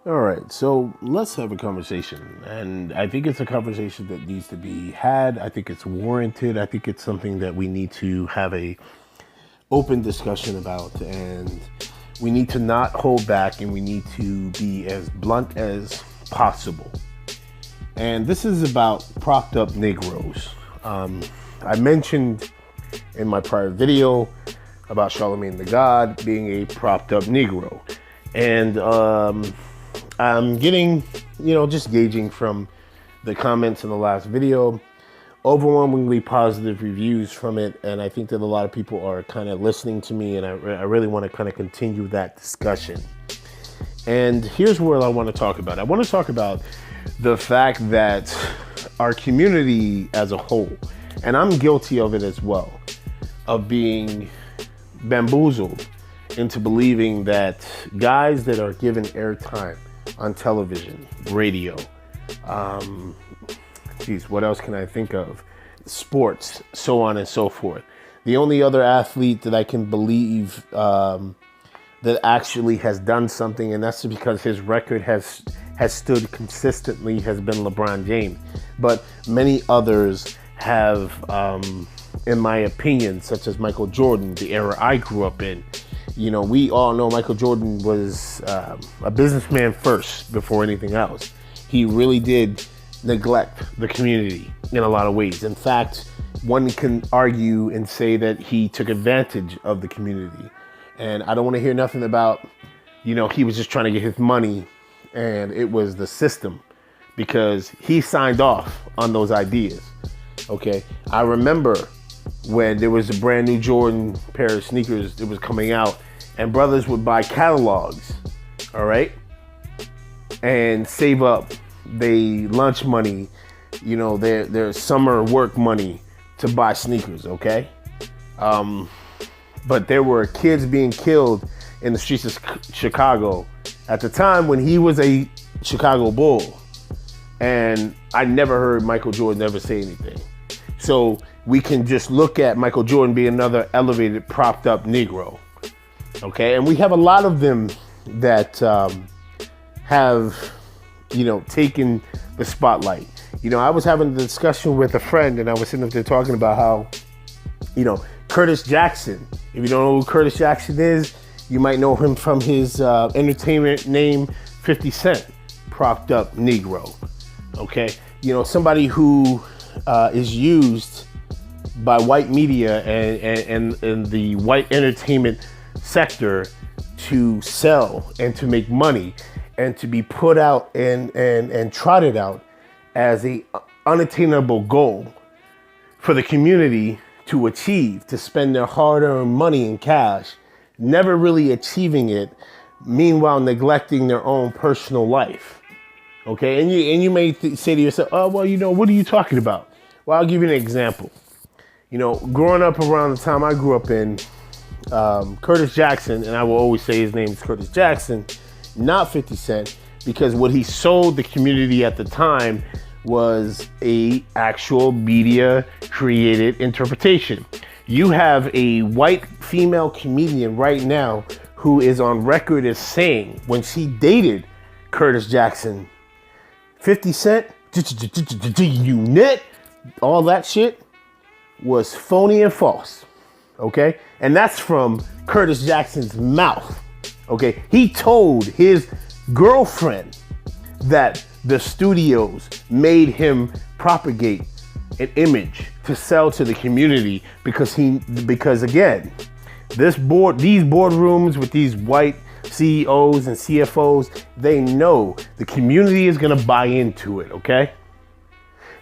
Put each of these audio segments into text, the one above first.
All right, so let's have a conversation. And I think it's a conversation that needs to be had. I think it's warranted. I think it's something that we need to have a open discussion about. And we need to not hold back, and we need to be as blunt as possible. And this is about propped up Negroes. I mentioned in my prior video about Charlamagne the God being a propped up Negro. And I'm getting, just gauging from the comments in the last video, overwhelmingly positive reviews from it. And I think that a lot of people are kind of listening to me, and I really want to kind of continue that discussion. And here's what I want to talk about. I want to talk about the fact that our community as a whole, and I'm guilty of it as well, of being bamboozled into believing that guys that are given airtime on television, radio, what else can I think of? Sports, so on and so forth. The only other athlete that I can believe that actually has done something, and that's because his record has stood consistently, has been LeBron James. But many others have, in my opinion, such as Michael Jordan, the era I grew up in. We all know Michael Jordan was a businessman first before anything else. He really did neglect the community in a lot of ways. In fact, one can argue and say that he took advantage of the community. And I don't want to hear nothing about, he was just trying to get his money and it was the system, because he signed off on those ideas. Okay. I remember when there was a brand new Jordan pair of sneakers that was coming out, and brothers would buy catalogs, all right, and save up their lunch money, their summer work money to buy sneakers, okay? But there were kids being killed in the streets of Chicago at the time when he was a Chicago Bull, and I never heard Michael Jordan ever say anything. So we can just look at Michael Jordan being another elevated, propped up Negro. Okay, and we have a lot of them that have, taken the spotlight. I was having a discussion with a friend, and I was sitting up there talking about how, Curtis Jackson, if you don't know who Curtis Jackson is, you might know him from his entertainment name, 50 Cent, propped up Negro. Okay, somebody who is used by white media and the white entertainment sector to sell and to make money and to be put out and trotted out as a unattainable goal for the community to achieve, to spend their hard-earned money in cash, never really achieving it, meanwhile neglecting their own personal life. Okay, and you may say to yourself, oh, well, what are you talking about? Well, I'll give you an example. Growing up around the time I grew up in, Curtis Jackson, and I will always say his name is Curtis Jackson, not 50 Cent, because what he sold the community at the time was a actual media created interpretation. You have a white female comedian right now who is on record as saying when she dated Curtis Jackson, 50 Cent, unit, all that shit was phony and false. Okay, and that's from Curtis Jackson's mouth. Okay, he told his girlfriend that the studios made him propagate an image to sell to the community because again, these boardrooms with these white CEOs and CFOs, they know the community is gonna buy into it. Okay,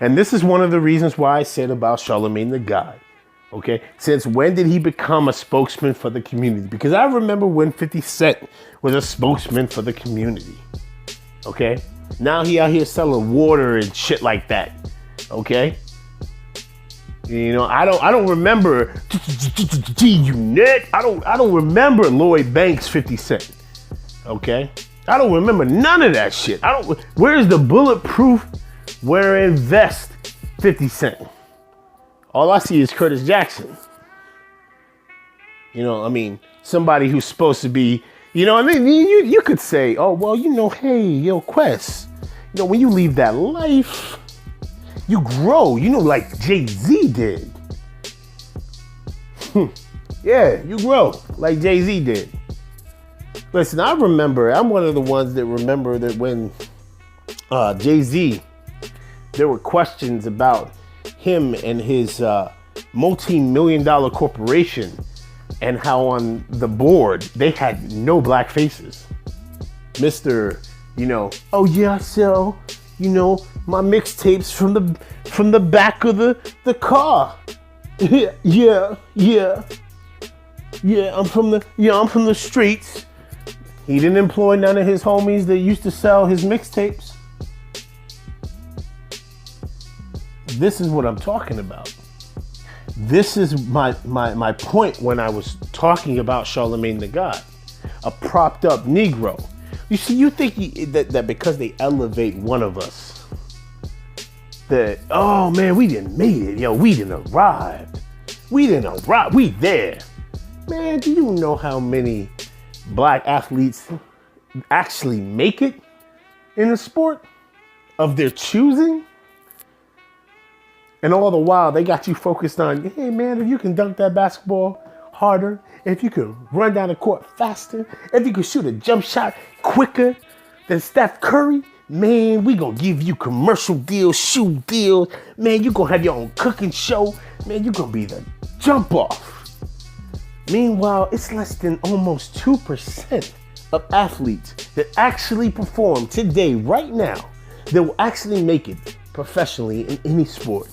and this is one of the reasons why I said about Charlamagne the God. Okay, since when did he become a spokesman for the community? Because I remember when 50 Cent was a spokesman for the community. Okay, now he out here selling water and shit like that. Okay, I don't remember G-Unit. I don't remember Lloyd Banks 50 Cent. Okay, I don't remember none of that shit. Where's the bulletproof wearing vest 50 Cent? All I see is Curtis Jackson. Somebody who's supposed to be, You know, and then you could say, oh, well, hey, yo, Quest, when you leave that life, you grow, like Jay-Z did. Yeah, you grow like Jay-Z did. Listen, I'm one of the ones that remember that when Jay-Z, there were questions about him and his multi-million-dollar corporation and how on the board they had no black faces. Mr. Oh yeah, so, my mixtapes from the back of the car. Yeah, I'm from the streets. He didn't employ none of his homies that used to sell his mixtapes. This is what I'm talking about. This is my point when I was talking about Charlamagne the God, a propped up Negro. You see, you think that because they elevate one of us, that, oh man, we didn't made it. Yo, we didn't arrive. We there. Man, do you know how many black athletes actually make it in a sport of their choosing? And all the while, they got you focused on, hey man, if you can dunk that basketball harder, if you can run down the court faster, if you can shoot a jump shot quicker than Steph Curry, man, we gonna give you commercial deals, shoe deals. Man, you gonna have your own cooking show. Man, you gonna be the jump off. Meanwhile, it's less than almost 2% of athletes that actually perform today, right now, that will actually make it professionally in any sport.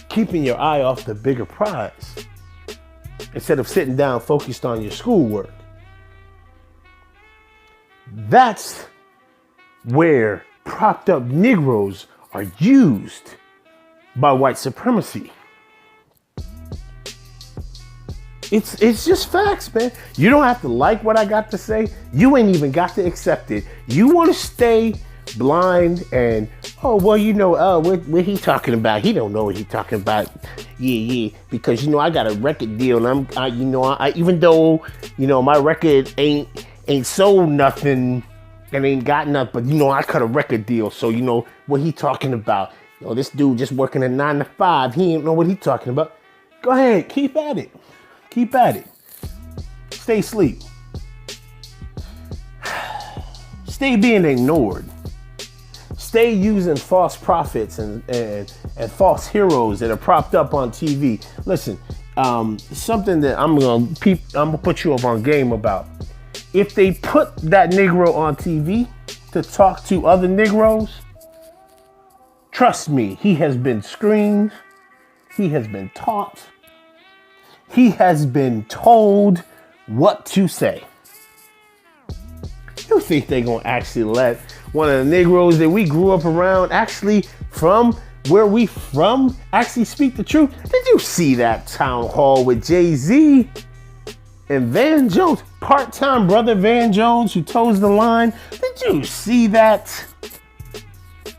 Keeping your eye off the bigger prize instead of sitting down focused on your schoolwork. That's where propped up Negroes are used by white supremacy. It's just facts, man. You don't have to like what I got to say. You ain't even got to accept it. You want to stay blind and, oh, well, what he talking about? He don't know what he talking about. Yeah, because, I got a record deal and I even though, my record ain't sold nothing and ain't got nothing, but, I cut a record deal. So, what he talking about? This dude just working a 9 to 5. He ain't know what he talking about. Go ahead, keep at it. Keep at it. Stay asleep. Stay being ignored. Stay using false prophets and false heroes that are propped up on TV. Listen, something that I'm gonna put you up on game about. If they put that Negro on TV to talk to other Negroes, trust me, he has been screened. He has been taught. He has been told what to say. You think they're gonna actually let one of the Negroes that we grew up around, actually from where we from, actually speak the truth? Did you see that town hall with Jay-Z and Van Jones, part-time brother Van Jones who toes the line? Did you see that?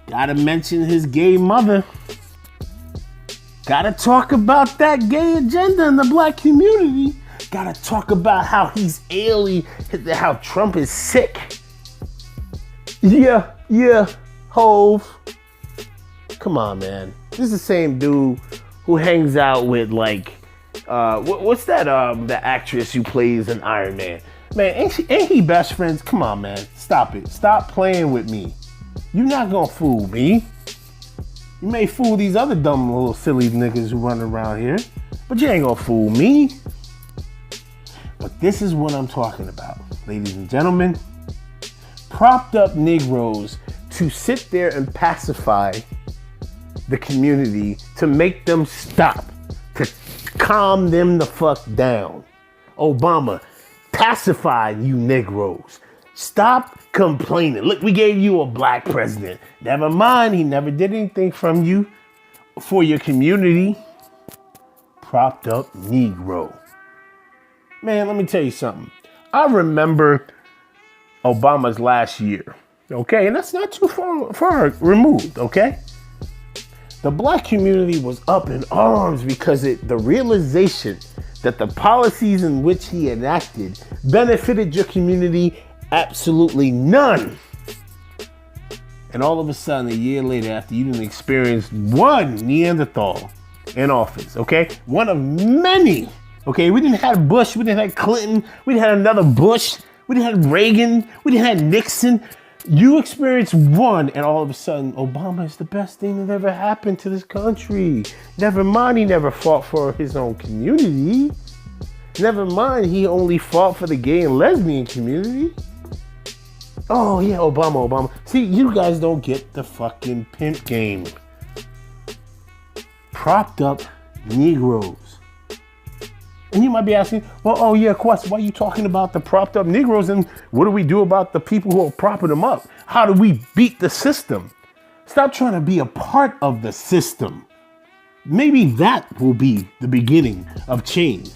Gotta mention his gay mother. Gotta talk about that gay agenda in the black community. Gotta talk about how he's alien, how Trump is sick. Yeah, Hove. Come on, man. This is the same dude who hangs out with what's that? The actress who plays an Iron Man. Man, ain't he best friends? Come on, man. Stop it. Stop playing with me. You're not gonna fool me. You may fool these other dumb little silly niggas who run around here, but you ain't gonna fool me. But this is what I'm talking about, ladies and gentlemen. Propped up Negroes to sit there and pacify the community, to make them stop, to calm them the fuck down. Obama, pacify you Negroes. Stop complaining. Look, we gave you a black president. Never mind, he never did anything from you for your community. Propped up Negro. Man, let me tell you something. I remember Obama's last year, okay? And that's not too far removed, okay? The black community was up in arms because the realization that the policies in which he enacted benefited your community? Absolutely none. And all of a sudden, a year later, after you didn't experience one Neanderthal in office, okay? One of many, okay? We didn't have Bush, we didn't have Clinton, we didn't have another Bush, we didn't have Reagan, we didn't have Nixon. You experienced one, and all of a sudden, Obama is the best thing that ever happened to this country. Never mind, he never fought for his own community. Never mind, he only fought for the gay and lesbian community. Oh yeah, Obama. See, you guys don't get the fucking pimp game. Propped up Negroes. And you might be asking, well, oh yeah, Quest, why are you talking about the propped up Negroes, and what do we do about the people who are propping them up? How do we beat the system? Stop trying to be a part of the system. Maybe that will be the beginning of change.